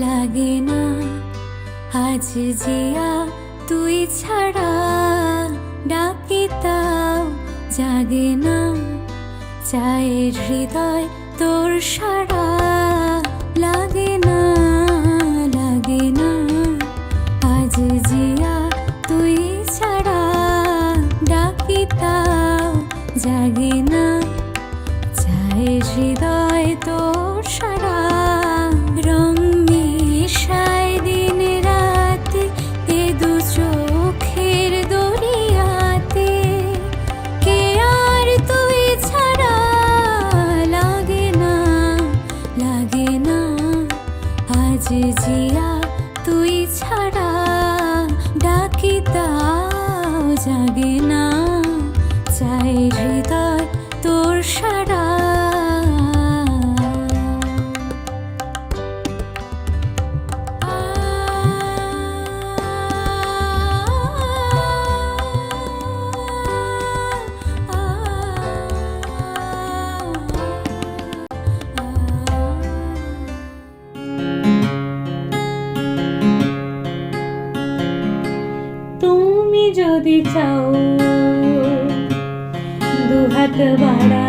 লাগে না আজ জিয়া তুই ছাড়া, ডাকি তাও জাগে না, চায়ের হৃদয় তোর সারা। লাগে না আজ জিয়া তুই ছাড়া, ডাকি তাও জাগে না, চায়ের হৃদয় তোর সারা। রং মিশায় দিন রাতে এ দু চোখের দরিয়াতে, কে আর তুই ছাড়া। লাগে না আজ জিয়া তুই ছাড়া, ডাকি তাও জাগে না, চায়ের হৃদয় তোর সারা। তুমি যদি চাও দুহাত বাড়া